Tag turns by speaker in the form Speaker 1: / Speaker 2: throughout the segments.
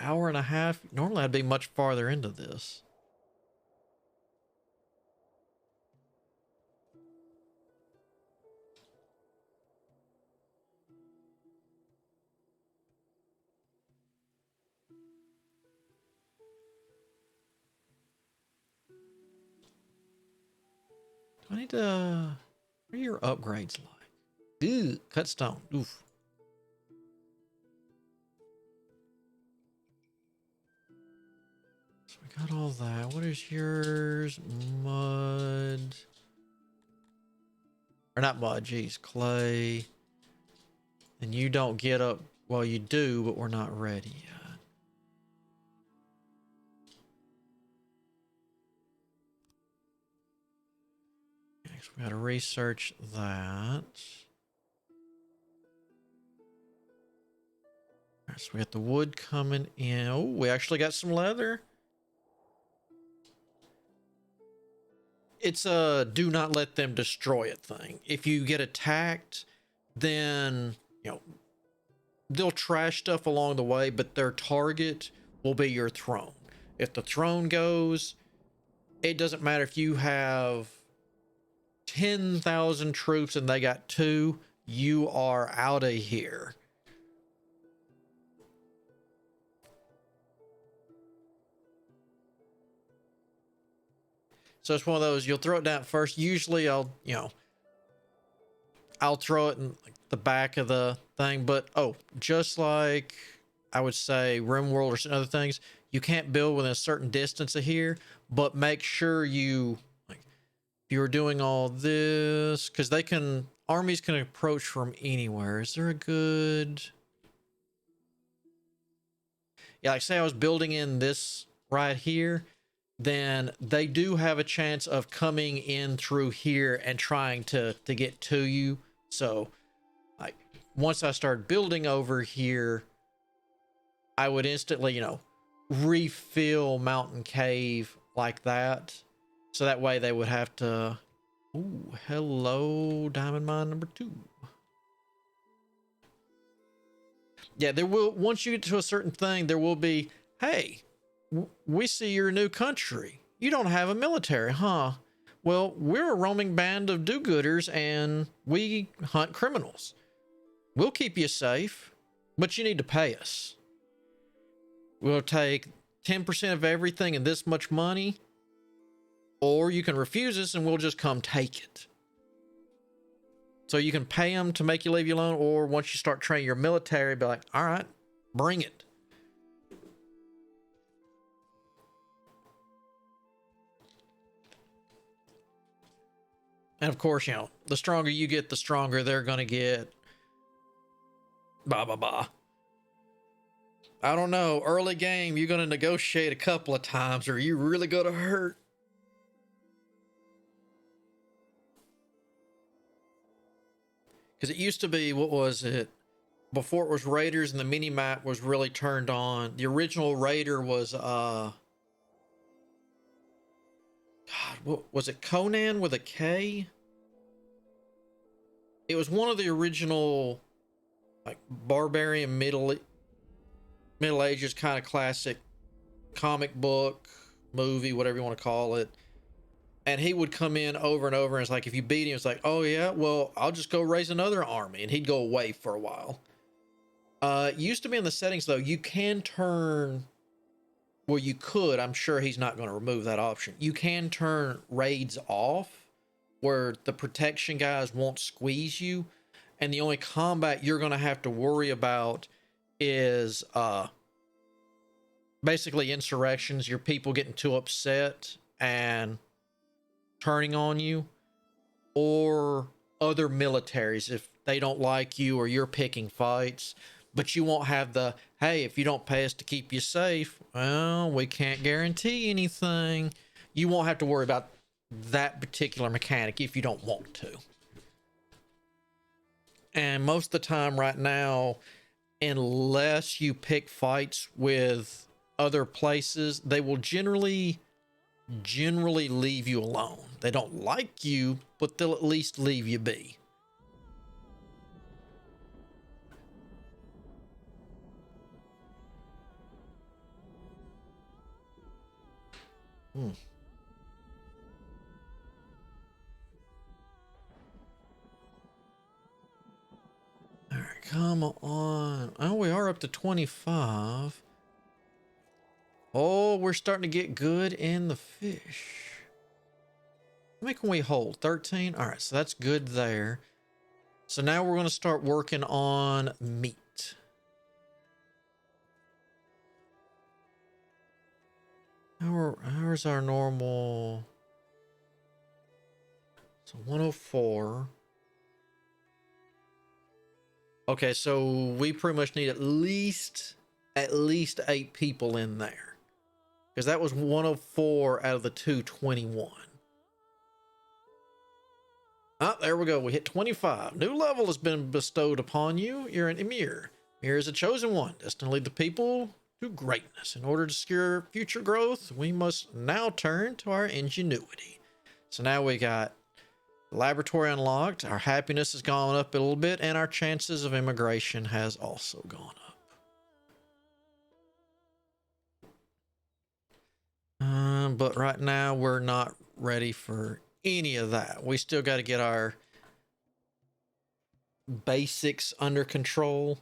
Speaker 1: hour and a half. Normally I'd be much farther into this. I need to... What are your upgrades like? Ew, cut stone. Oof. So we got all that. What is yours? Mud. Or not mud, geez. Clay. And you don't get up... Well, you do, but we're not ready yet. Next, we gotta research that. Alright, so we got the wood coming in. Oh, we actually got some leather. It's a do not let them destroy it thing. If you get attacked, then, you know, they'll trash stuff along the way, but their target will be your throne. If the throne goes, it doesn't matter if you have 10,000 troops and they got 2, you are out of here. So it's one of those, you'll throw it down first. Usually I'll throw it in like the back of the thing, but just like I would say RimWorld or some other things, you can't build within a certain distance of here, but make sure you, like, if you're doing all this, because armies can approach from anywhere. Is there a good... Yeah, like say I was building in this right here, then they do have a chance of coming in through here and trying to get to you. So, like, once I start building over here, I would instantly, refill Mountain Cave like that. So that way they would have to... Ooh, hello, Diamond Mine number 2. Yeah, there will... Once you get to a certain thing, there will be... Hey, we see you're a new country. You don't have a military, huh? Well, we're a roaming band of do-gooders and we hunt criminals. We'll keep you safe, but you need to pay us. We'll take 10% of everything and this much money, or you can refuse us and we'll just come take it. So you can pay them to make you leave you alone, or once you start training your military, be like, all right, bring it. And of course, the stronger you get, the stronger they're going to get. Blah, blah, blah. I don't know. Early game, you're going to negotiate a couple of times, or you really going to hurt. Because it used to be, what was it? Before it was Raiders and the mini-map was really turned on. The original Raider was, God, what was it? Conan with a K? It was one of the original, like, barbarian Middle Ages kind of classic comic book, movie, whatever you want to call it. And he would come in over and over, and it's like, if you beat him, it's like, oh yeah, well, I'll just go raise another army, and he'd go away for a while. It used to be in the settings, though, you can turn, well, you could, I'm sure he's not going to remove that option. You can turn raids off, where the protection guys won't squeeze you, and the only combat you're going to have to worry about is basically insurrections, your people getting too upset and turning on you, or other militaries if they don't like you or you're picking fights. But you won't have the, hey, if you don't pay us to keep you safe, well, we can't guarantee anything. You won't have to worry about that particular mechanic if you don't want to. And most of the time right now, unless you pick fights with other places, they will generally leave you alone. They don't like you, but they'll at least leave you be. Hmm. All right, come on. Oh, we are up to 25. Oh, we're starting to get good in the fish. How many can we hold? 13? All right, so that's good there. So now we're going to start working on meat. How's our normal? So 104. Okay, so we pretty much need at least 8 people in there. Because that was 104 out of the 221. Ah, there we go. We hit 25. New level has been bestowed upon you. You're an Emir. Emir is a chosen one, destined to lead the people to greatness. In order to secure future growth, we must now turn to our ingenuity. So now we got laboratory unlocked. Our happiness has gone up a little bit, and our chances of immigration has also gone up. But right now we're not ready for any of that. We still got to get our basics under control.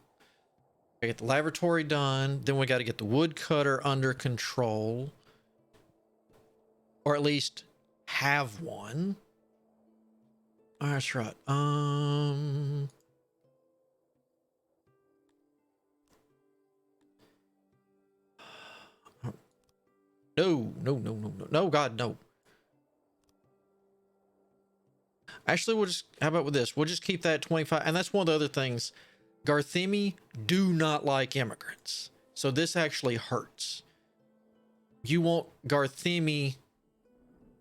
Speaker 1: We get the laboratory done, then we got to get the woodcutter under control, or at least have one. Oh, that's right. No, God, no. Actually, how about with this? We'll just keep that at 25. And that's one of the other things. Garthimi do not like immigrants. So this actually hurts. You want Garthimi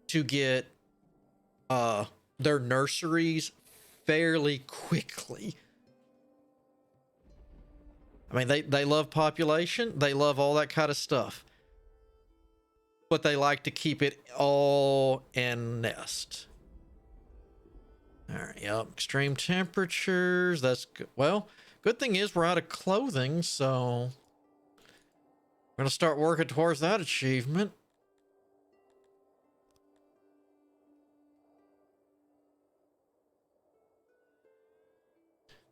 Speaker 1: to get their nurseries fairly quickly. I mean, they love population. They love all that kind of stuff. But they like to keep it all in nest. All right, yep. Extreme temperatures. That's good. Well, good thing is we're out of clothing, so we're going to start working towards that achievement.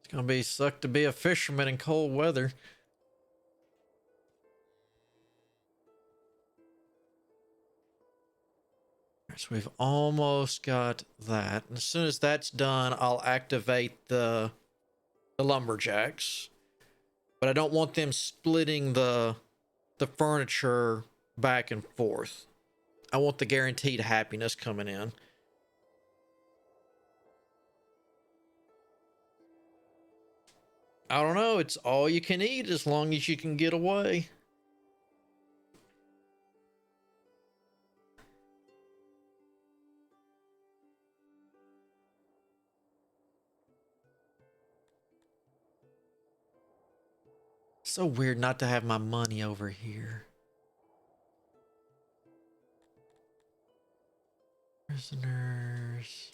Speaker 1: It's going to be suck to be a fisherman in cold weather. So we've almost got that. And as soon as that's done, I'll activate the lumberjacks. But I don't want them splitting the furniture back and forth. I want the guaranteed happiness coming in. I don't know. It's all you can eat as long as you can get away. So weird not to have my money over here. Prisoners.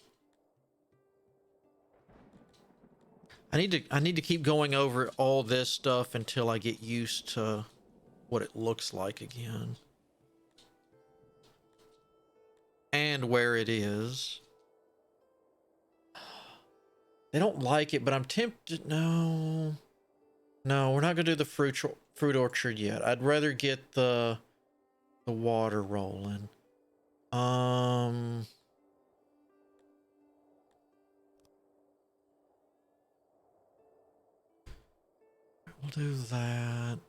Speaker 1: I need to keep going over all this stuff until I get used to what it looks like again. And where it is. They don't like it, but I'm tempted. No, we're not gonna do the fruit orchard yet. I'd rather get the water rolling. We'll do that.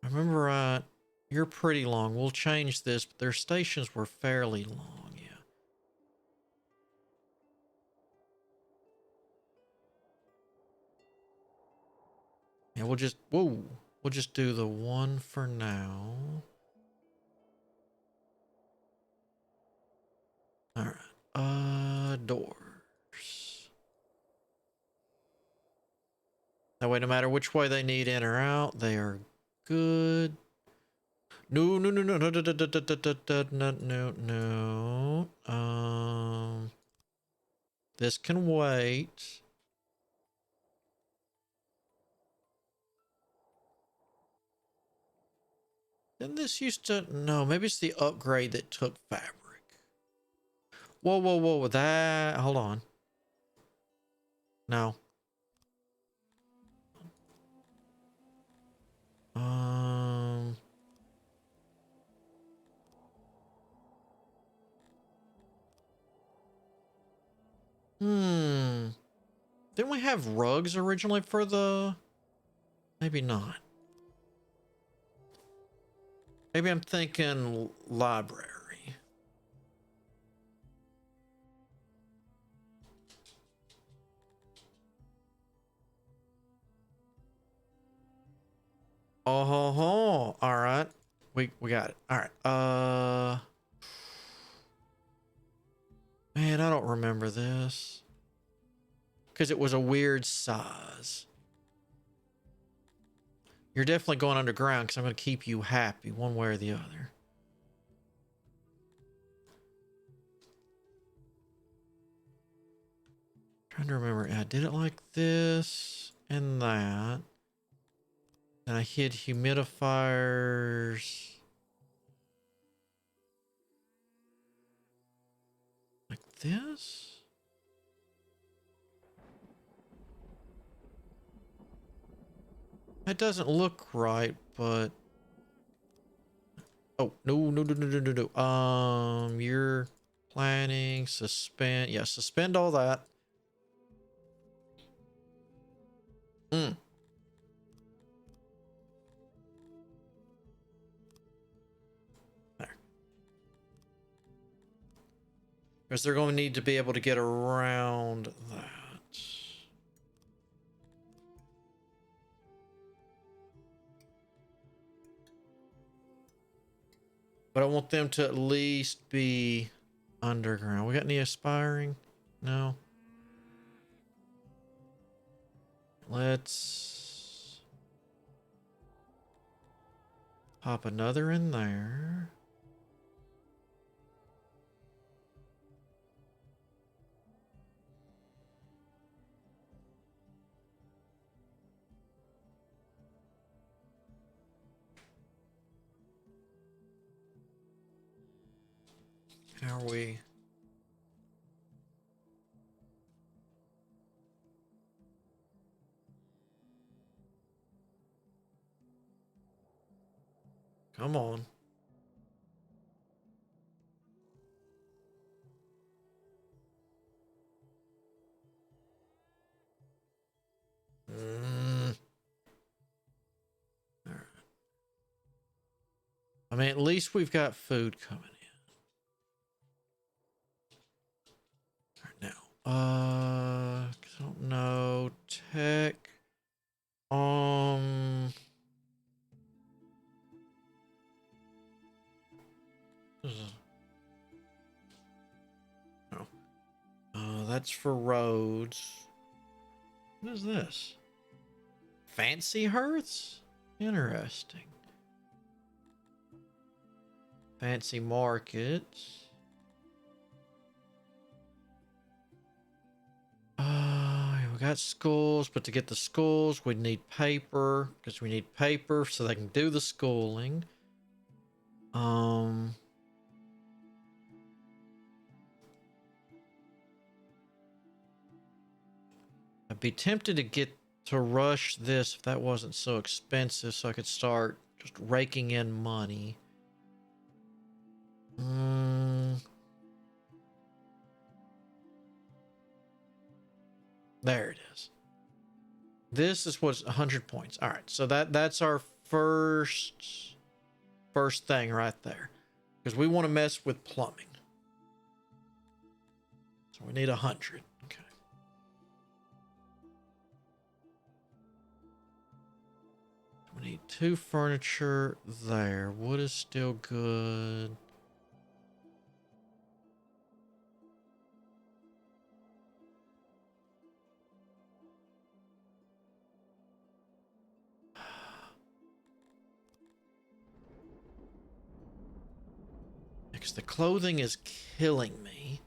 Speaker 1: I remember right. You're pretty long. We'll change this, but their stations were fairly long. Yeah. Yeah, we'll just do the one for now. All right. Doors. That way, no matter which way they need in or out, they are good. No. This can wait. Didn't this used to... No, maybe it's the upgrade that took fabric. Whoa, whoa, whoa, with that... Hold on. No. Um... Hmm. Didn't we have rugs originally for the... Maybe not. Maybe I'm thinking library. Oh, ho, ho. All right. We got it. All right. Man, I don't remember this. Because it was a weird size. You're definitely going underground because I'm going to keep you happy one way or the other. Trying to remember. I did it like this and that. And I hid humidifiers. Like this? That doesn't look right, but... Oh, no, no, no, no, no, no, no. You're planning, suspend. Yeah, suspend all that. Hmm. There. Because they're going to need to be able to get around that. But I want them to at least be underground. We got any aspiring? No. Let's pop another in there. How are we? Come on. Mm. All right. I mean, at least we've got food coming in. All right, now. I don't know. Tech. This is- No. That's for roads. What is this? Fancy hearths? Interesting. Fancy markets. We got schools, but to get the schools, we need paper because we need paper so they can do the schooling. I'd be tempted to get to rush this if that wasn't so expensive, so I could start just raking in money. There it is. This is what's 100 points. All right, so that's our first thing right there, because we want to mess with plumbing. So we need 100. Okay. We need 2 furniture there. Wood is still good. Because the clothing is killing me.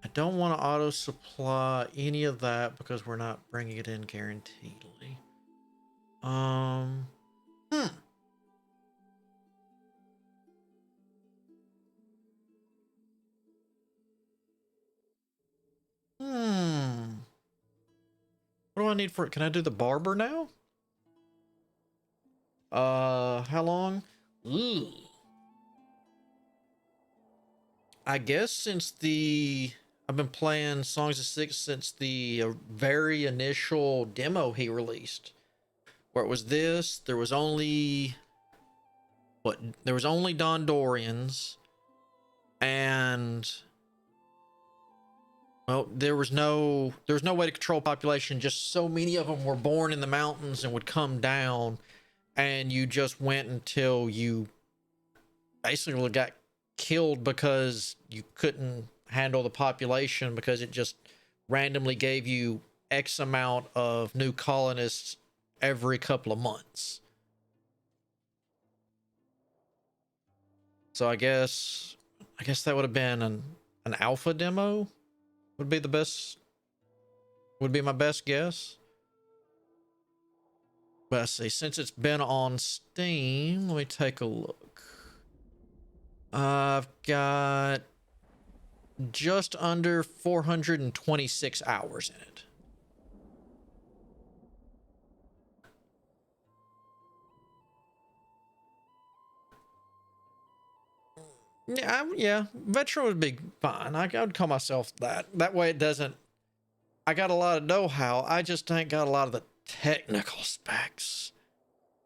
Speaker 1: I don't want to auto supply any of that because we're not bringing it in guaranteedly. Um, hmm. Hmm. What do I need for it? Can I do the barber now? How long? Ooh. I guess since I've been playing Songs of Syx since the very initial demo he released, where it was this. There was only what? There was only Dondorians, and well, there was no way to control population. Just so many of them were born in the mountains and would come down, and you just went until you basically got killed because you couldn't handle the population because it just randomly gave you X amount of new colonists every couple of months. So I guess that would have been an alpha demo would be the best would be my best guess. But let's see, since it's been on Steam, let me take a look. I've got just under 426 hours in it. Yeah, veteran would be fine. I would call myself that. That way it doesn't. I got a lot of know-how. I just ain't got a lot of the technical specs.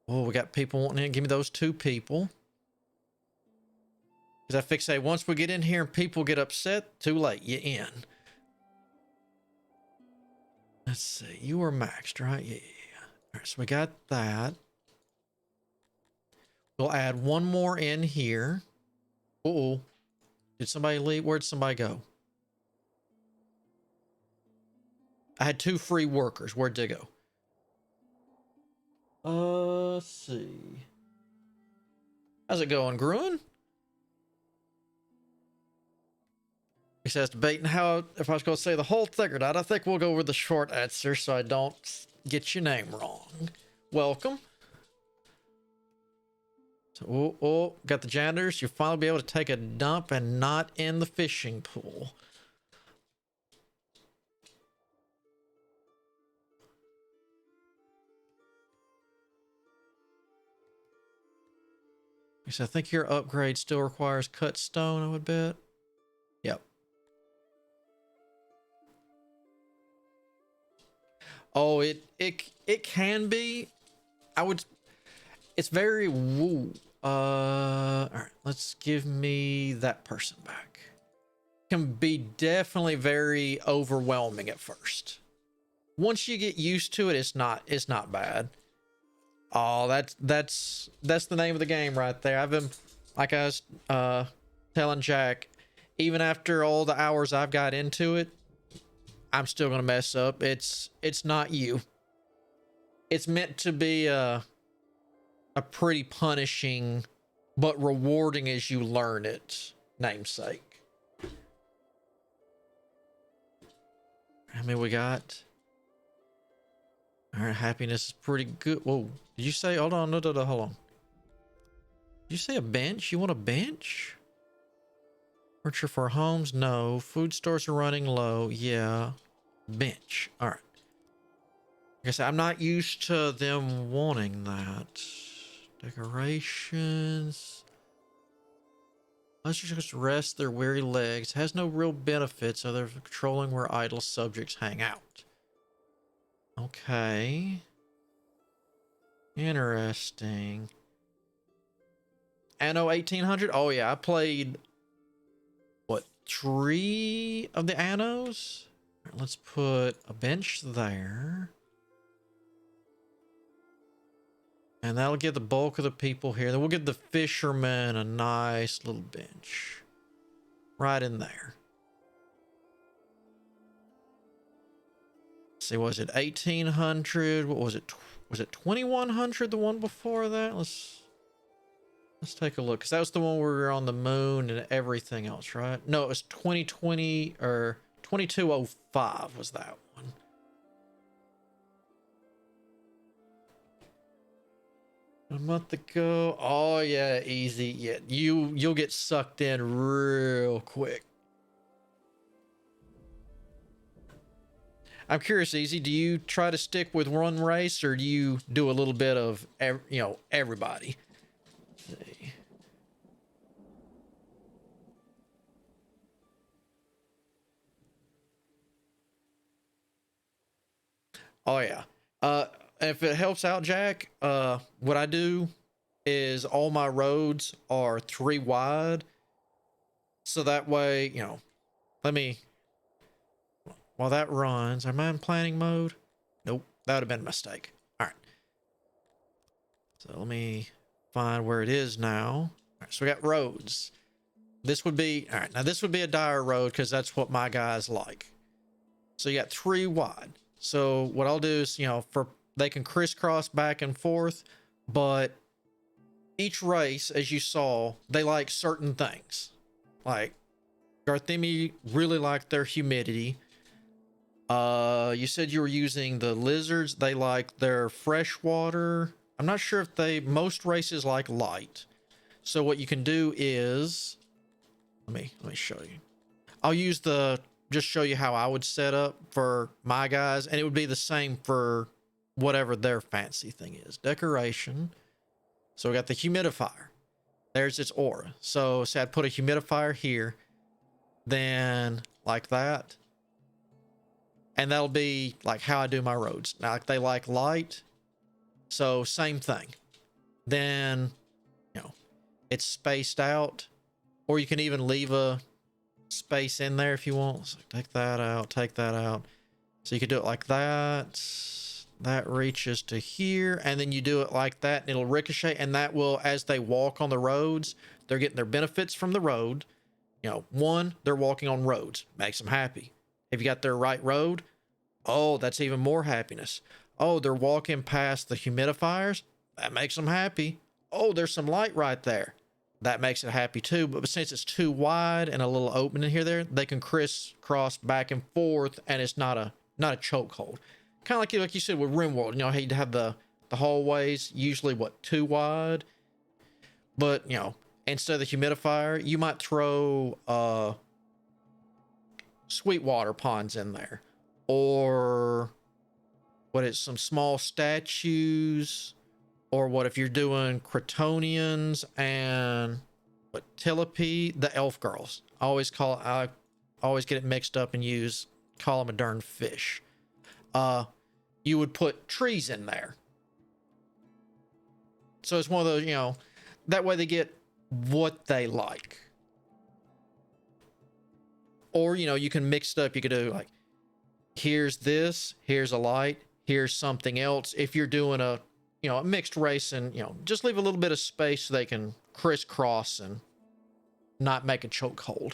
Speaker 1: Oh, we got people wanting to give me those two people. Because I fixate once we get in here and people get upset, too late. You're in. Let's see. You were maxed, right? Yeah. All right, so we got that. We'll add one more in here. Uh-oh. Did somebody leave? Where'd somebody go? I had two free workers. Where'd they go? Let's see. How's it going, Gruen? He says, debating how if I was going to say the whole thing or not. I think we'll go with the short answer so I don't get your name wrong. Welcome. So, got the janitors. You'll finally be able to take a dump and not in the fishing pool. He said, I think your upgrade still requires cut stone, I would bet. Yep. Oh, it can be. I would. It's very woo. All right. Let's give me that person back. Can be definitely very overwhelming at first. Once you get used to it, it's not bad. Oh, that's the name of the game right there. I've been like I was telling Jack, even after all the hours I've got into it, I'm still gonna mess up. It's not you. It's meant to be a pretty punishing but rewarding as you learn it namesake. How many we got? All right, happiness is pretty good. Whoa, did you say? Hold on, no, hold on. Did you say a bench? You want a bench? Furniture for homes? No. Food stores are running low. Yeah. Bench. All right. Like I said, I'm not used to them wanting that. Decorations. Let's just rest their weary legs. Has no real benefits other than controlling where idle subjects hang out. Okay. Interesting. Anno 1800? Oh yeah, I played what, 3 of the Annos? Right, let's put a bench there. And that'll give the bulk of the people here. Then we'll give the fishermen a nice little bench. Right in there. Let's see, was it 1800? What was it? Was it 2100, the one before that? Let's take a look. Because that was the one where we were on the moon and everything else, right? No, it was 2020 or 2205 was that one. A month ago. Oh yeah, easy. Yeah, you'll get sucked in real quick. I'm curious, Easy. Do you try to stick with one race, or do you do a little bit of everybody? Let's see. Oh yeah. Uh, if it helps out, Jack, what I do is all my roads are 3 wide, so that way, let me while that runs. Am I in planning mode? Nope, that would have been a mistake. All right, so let me find where it is now. All right, so we got roads. This would be all right. Now this would be a dire road because that's what my guys like. So you got 3 wide. So what I'll do is, for they can crisscross back and forth, but each race, as you saw, they like certain things. Like Garthimi really like their humidity. You said you were using the lizards. They like their fresh water. I'm not sure if most races like light. So what you can do is, let me show you. I'll use just show you how I would set up for my guys, and it would be the same for whatever their fancy thing is. Decoration. So we got the humidifier. There's its aura. So say I'd put a humidifier here, then like that. And that'll be like how I do my roads. Now, like they like light, so same thing. Then, it's spaced out, or you can even leave a space in there if you want. So take that out, take that out. So you could do it like that. That reaches to here, and then you do it like that, and it'll ricochet, and that will, as they walk on the roads, they're getting their benefits from the road. One, they're walking on roads, makes them happy. If you got their right road, oh, that's even more happiness. Oh, they're walking past the humidifiers, that makes them happy. Oh, there's some light right there, that makes it happy too. But since it's too wide and a little open in here, they can crisscross back and forth, and it's not a chokehold. Kind of like you said with RimWorld, how you'd have the hallways usually too wide, but instead of the humidifier, you might throw sweetwater ponds in there, or some small statues, or what if you're doing Cretonians and Tilipy, the elf girls. I always get it mixed up and call them a darn fish. You would put trees in there. So it's one of those, that way they get what they like. Or, you can mix it up. You could do like, here's this, here's a light, here's something else. If you're doing a mixed race, and, just leave a little bit of space so they can crisscross and not make a chokehold.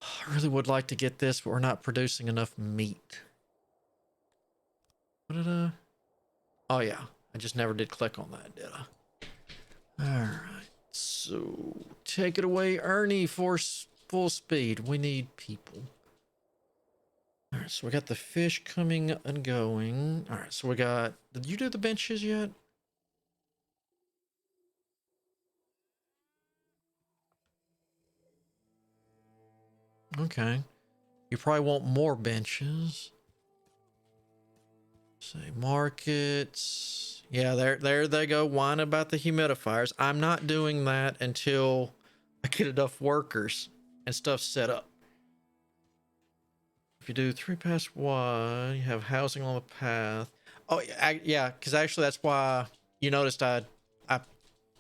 Speaker 1: I really would like to get this, but we're not producing enough meat. What did Oh yeah, I just never did click on that, did I? All right, so take it away, Ernie, for full speed. We need people. All right, so we got the fish coming and going. All right, so we got. Did you do the benches yet? Okay. You probably want more benches. Say markets. Yeah, there they go whining about the humidifiers. I'm not doing that until I get enough workers and stuff set up. If you do 3 paths wide, you have housing on the path. Oh yeah, because actually that's why you noticed I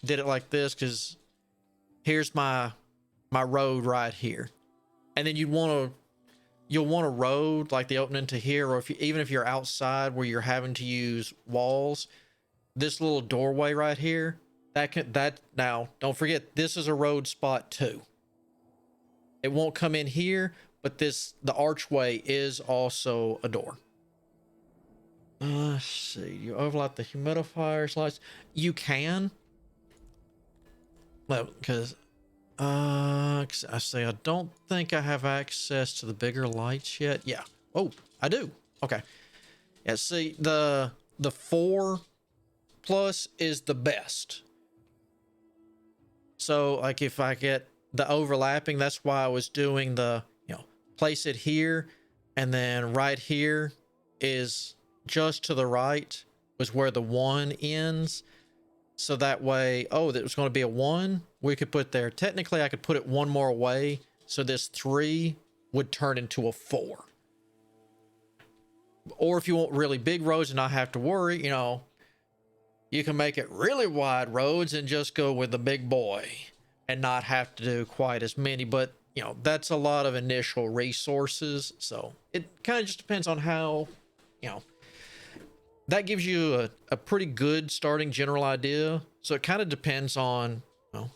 Speaker 1: did it like this, because here's my road right here, and then you'll want a road like the opening to here, or even if you're outside where you're having to use walls, this little doorway right here, now don't forget, this is a road spot too. It won't come in here, but the archway is also a door. Let's see, you overlap the humidifiers lights. You can, well, because I say I don't think I have access to the bigger lights yet. Yeah. Oh, I do. Okay. Yeah, see, the 4 plus is the best. So like if I get the overlapping, that's why I was doing the, place it here, and then right here is just to the right was where the 1 ends. So that way, oh, that was going to be a 1 we could put there. Technically I could put it 1 more away, so this 3 would turn into a 4. Or if you want really big roads and not have to worry, you can make it really wide roads and just go with the big boy and not have to do quite as many. But, that's a lot of initial resources. So it kind of just depends on how, that gives you a pretty good starting general idea. So it kind of depends on,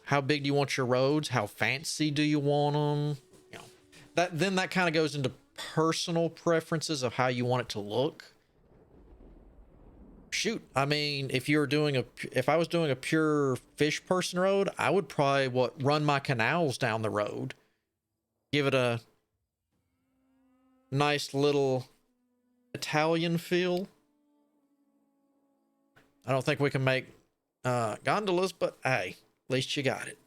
Speaker 1: how big do you want your roads? How fancy do you want them? That kind of goes into personal preferences of how you want it to look. Shoot, I mean, if I was doing a pure fish person road, I would probably run my canals down the road, give it a nice little Italian feel. I don't think we can make gondolas, but hey, at least you got it.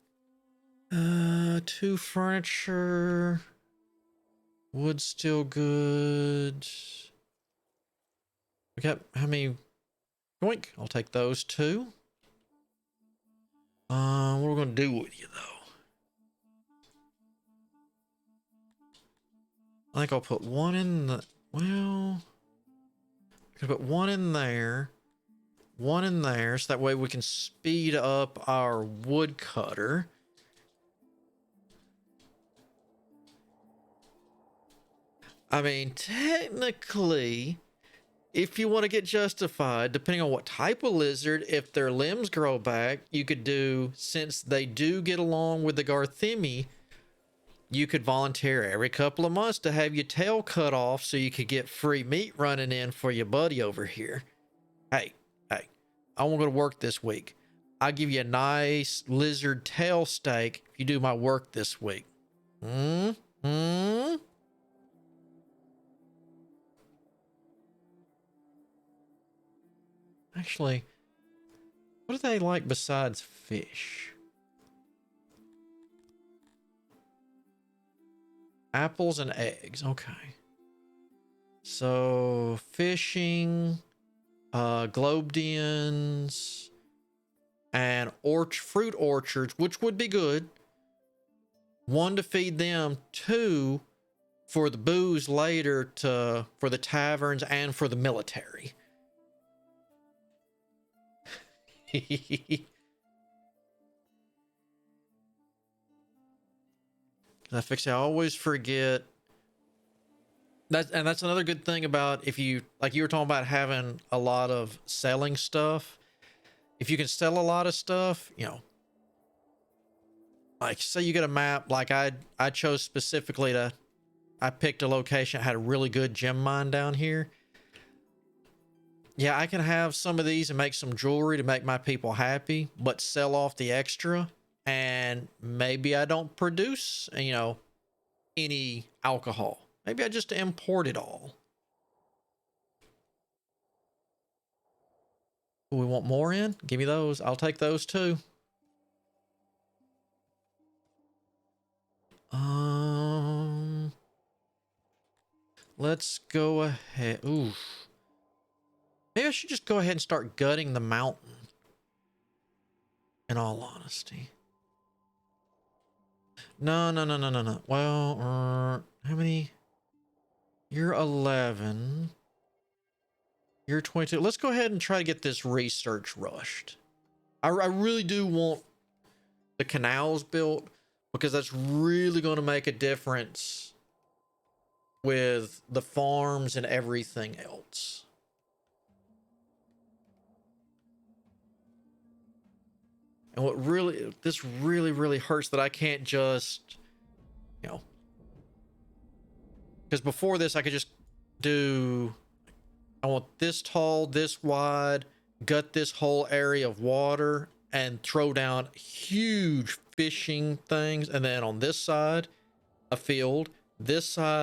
Speaker 1: 2 furniture, wood still good. We got how many? Yoink, I'll take those 2. What are we gonna do with you though? I think I'll put 1 in the, well, I could put 1 in there, 1 in there, so that way we can speed up our woodcutter. I mean, technically, if you want to get justified, depending on what type of lizard, if their limbs grow back, you could do, since they do get along with the Garthimi, you could volunteer every couple of months to have your tail cut off so you could get free meat running in for your buddy over here. Hey, I want to go to work this week. I'll give you a nice lizard tail steak if you do my work this week. Actually, what do they like besides fish? Apples and eggs. Okay. So fishing, globe dens, and fruit orchards, which would be good. 1 to feed them, 2 for the booze later for the taverns and for the military. I always forget that, and that's another good thing about, if you, like you were talking about having a lot of selling stuff. If you can sell a lot of stuff, like say you get a map, like I chose specifically I picked a location that had a really good gem mine down here. Yeah, I can have some of these and make some jewelry to make my people happy, but sell off the extra, and maybe I don't produce, any alcohol. Maybe I just import it all. We want more in? Give me those. I'll take those too. Let's go ahead. Oof. Maybe I should just go ahead and start gutting the mountain, in all honesty. No. Well, how many? You're 11. You're 22. Let's go ahead and try to get this research rushed. I really do want the canals built, because that's really going to make a difference with the farms and everything else. And this really hurts that I can't just, because before this I could just do, I want this tall, this wide, gut this whole area of water, and throw down huge fishing things. And then on this side, a field, this side,